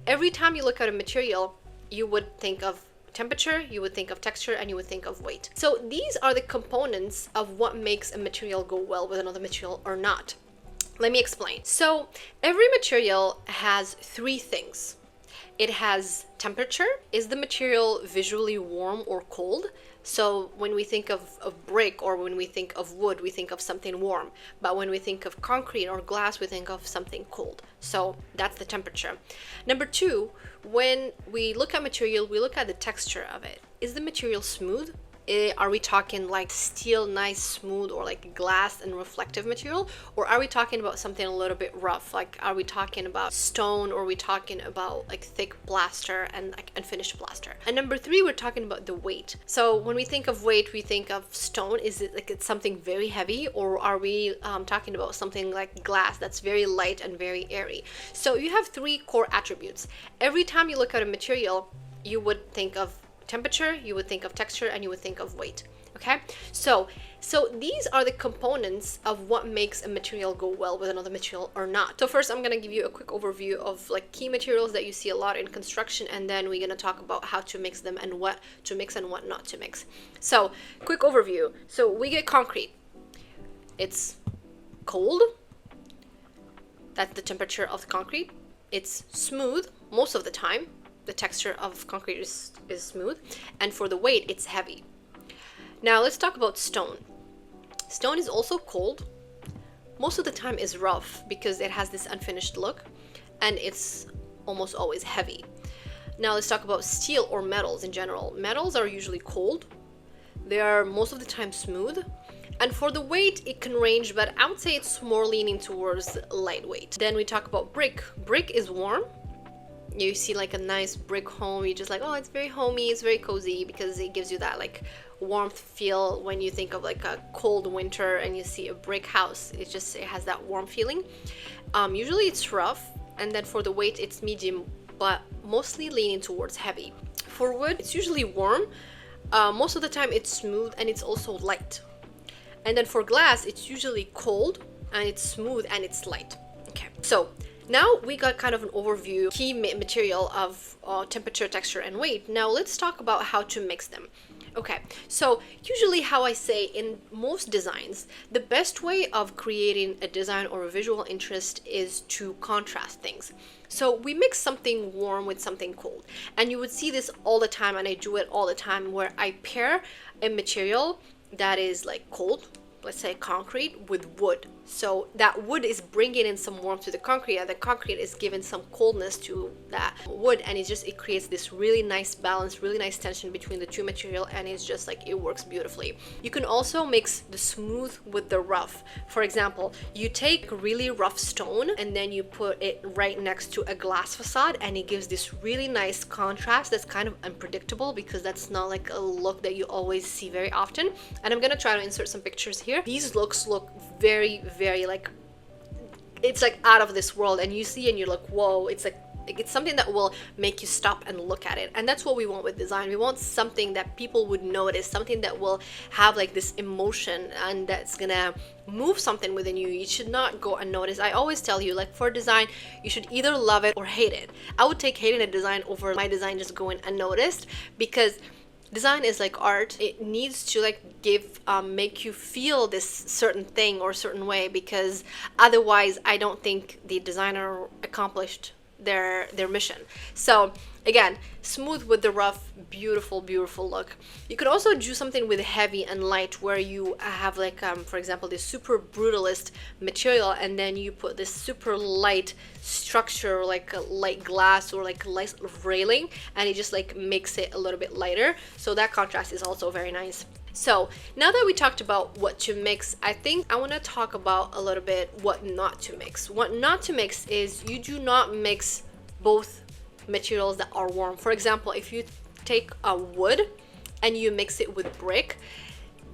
every time you look at a material, you would think of temperature, you would think of texture, and you would think of weight. So these are the components of what makes a material go well with another material or not. Let me explain. So every material has three things. It has temperature. Is the material visually warm or cold? So when we think of brick or when we think of wood, we think of something warm. But when we think of concrete or glass, we think of something cold. So that's the temperature. Number two, when we look at material, we look at the texture of it. Is the material smooth? Are we talking like steel, nice, smooth, or like glass and reflective material? Or are we talking about something a little bit rough? Like, are we talking about stone, or are we talking about like thick plaster and like unfinished plaster? And number three, we're talking about the weight. So when we think of weight, we think of stone. Is it like it's something very heavy, or are we talking about something like glass that's very light and very airy? So you have three core attributes. Every time you look at a material, you would think of temperature, you would think of texture, and you would think of weight. Okay, so these are the components of what makes a material go well with another material or not. So first, I'm going to give you a quick overview of like key materials that you see a lot in construction, and then we're going to talk about how to mix them and what to mix and what not to mix. So quick overview. So we get concrete. It's cold. That's the temperature of the concrete. It's smooth most of the time. The texture of concrete is smooth, and for the weight, it's heavy. Now let's talk about stone. Stone is also cold. Most of the time is rough because it has this unfinished look, and it's almost always heavy. Now let's talk about steel or metals in general. Metals are usually cold. They are most of the time smooth, and for the weight, it can range, but I would say it's more leaning towards lightweight. Then we talk about brick. Brick is warm. You see like a nice brick home, you're just like, oh, it's very homey, it's very cozy, because it gives you that like warmth feel when you think of like a cold winter and you see a brick house. It has that warm feeling. Usually it's rough, and then for the weight it's medium, but mostly leaning towards heavy. For wood, it's usually warm. Most of the time it's smooth, and it's also light. And then for glass, it's usually cold, and it's smooth, and it's light. Okay, so now we got kind of an overview, key material of temperature, texture, and weight. Now let's talk about how to mix them. Okay, so usually how I say in most designs, the best way of creating a design or a visual interest is to contrast things. So we mix something warm with something cold, and you would see this all the time, and I do it all the time, where I pair a material that is like cold, let's say concrete, with wood. So that wood is bringing in some warmth to the concrete, and the concrete is giving some coldness to that wood, and it creates this really nice balance, really nice tension between the two material, and it's just like, it works beautifully. You can also mix the smooth with the rough. For example, you take a really rough stone and then you put it right next to a glass facade, and it gives this really nice contrast that's kind of unpredictable, because that's not like a look that you always see very often. And I'm gonna try to insert some pictures here. These looks look very like, it's like out of this world, and you see and you're like, whoa, it's like, it's something that will make you stop and look at it. And that's what we want with design. We want something that people would notice, something that will have like this emotion, and that's gonna move something within you. You should not go unnoticed. I always tell you, like, for design, you should either love it or hate it. I would take hating a design over my design just going unnoticed, because design is like art. It needs to like make you feel this certain thing or certain way, because otherwise I don't think the designer accomplished their mission. So again, smooth with the rough, beautiful look. You could also do something with heavy and light, where you have like for example, this super brutalist material, and then you put this super light structure, like a light glass or like a light railing, and it just like makes it a little bit lighter. So that contrast is also very nice. So now that we talked about what to mix, I think I want to talk about a little bit what not to mix. What not to mix is, you do not mix both materials that are warm. For example, if you take a wood and you mix it with brick,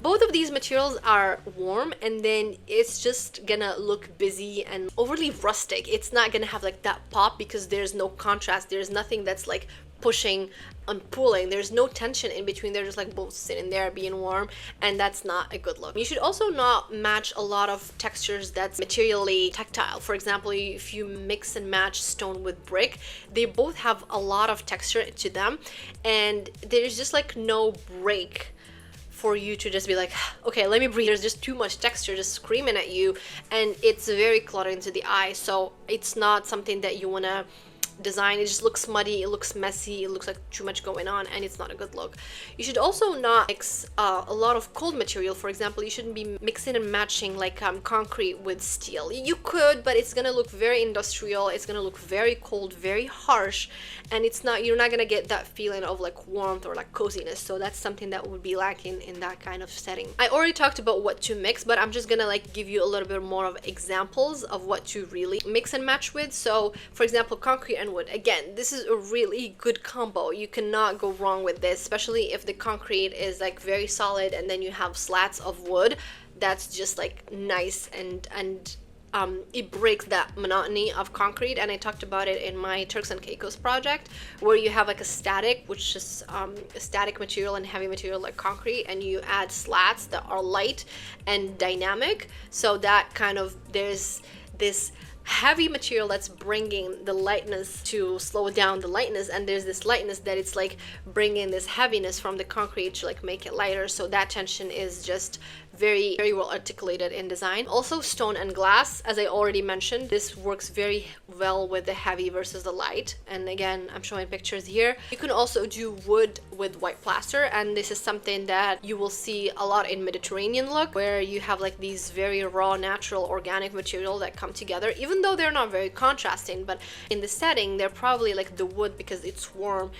Both of these materials are warm, and then it's just gonna look busy and overly rustic. It's not gonna have like that pop because there's no contrast. There's nothing that's like pushing and pulling. There's no tension in between. They're just like both sitting there being warm, and that's not a good look. You should also not match a lot of textures that's materially tactile. For example, if you mix and match stone with brick, they both have a lot of texture to them, and there's just like no break for you to just be like, okay, let me breathe. There's just too much texture just screaming at you, and it's very cluttered into the eye. So it's not something that you want to design. It just looks muddy, it looks messy, it looks like too much going on, and it's not a good look. You should also not mix a lot of cold material. For example, you shouldn't be mixing and matching like concrete with steel. You could, but it's gonna look very industrial, it's gonna look very cold, very harsh, and you're not gonna get that feeling of like warmth or like coziness. So that's something that would be lacking in that kind of setting. I already talked about what to mix, but I'm just gonna like give you a little bit more of examples of what to really mix and match with. So for example, concrete and wood. Again, this is a really good combo. You cannot go wrong with this, especially if the concrete is like very solid and then you have slats of wood. That's just like nice, and it breaks that monotony of concrete. And I talked about it in my Turks and Caicos project, where you have like a static, which is a static material and heavy material like concrete, and you add slats that are light and dynamic. So that kind of, there's this heavy material that's bringing the lightness to slow down the lightness, and there's this lightness that it's like bringing this heaviness from the concrete to like make it lighter. So that tension is just very, very well articulated in design. Also stone and glass, as I already mentioned, this works very well with the heavy versus the light. And again, I'm showing pictures here. You can also do wood with white plaster, and this is something that you will see a lot in Mediterranean look, where you have like these very raw, natural, organic material that come together, even though they're not very contrasting, but in the setting they're probably like the wood because it's warm,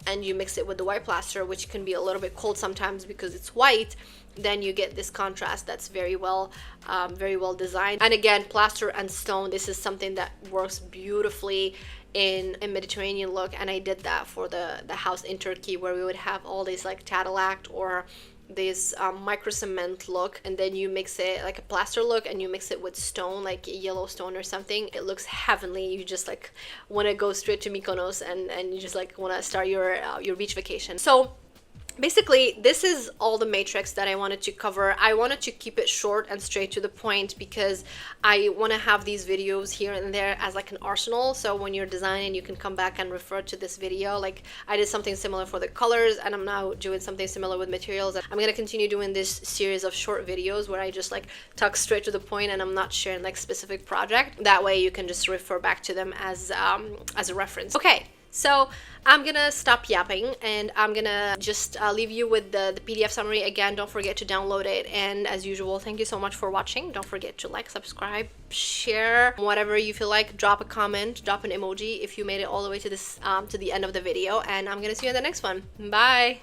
and you mix it with the white plaster, which can be a little bit cold sometimes because it's white. Then you get this contrast that's very well designed. And again, plaster and stone, this is something that works beautifully in a Mediterranean look, and I did that for the house in Turkey, where we would have all these like Tadilact or this micro cement look, and then you mix it like a plaster look and you mix it with stone, like yellow stone or something. It looks heavenly. You just like want to go straight to Mykonos and you just like want to start your beach vacation. So basically, this is all the matrix that I wanted to cover. I wanted to keep it short and straight to the point because I want to have these videos here and there as like an arsenal. So when you're designing, you can come back and refer to this video. Like I did something similar for the colors, and I'm now doing something similar with materials. I'm going to continue doing this series of short videos where I just like talk straight to the point, and I'm not sharing like specific project. That way you can just refer back to them as a reference. Okay. So I'm gonna stop yapping, and I'm gonna just leave you with the PDF summary. Again, don't forget to download it, and as usual, thank you so much for watching. Don't forget to like, subscribe, share, whatever you feel like. Drop a comment, drop an emoji if you made it all the way to this to the end of the video, and I'm gonna see you in the next one. Bye.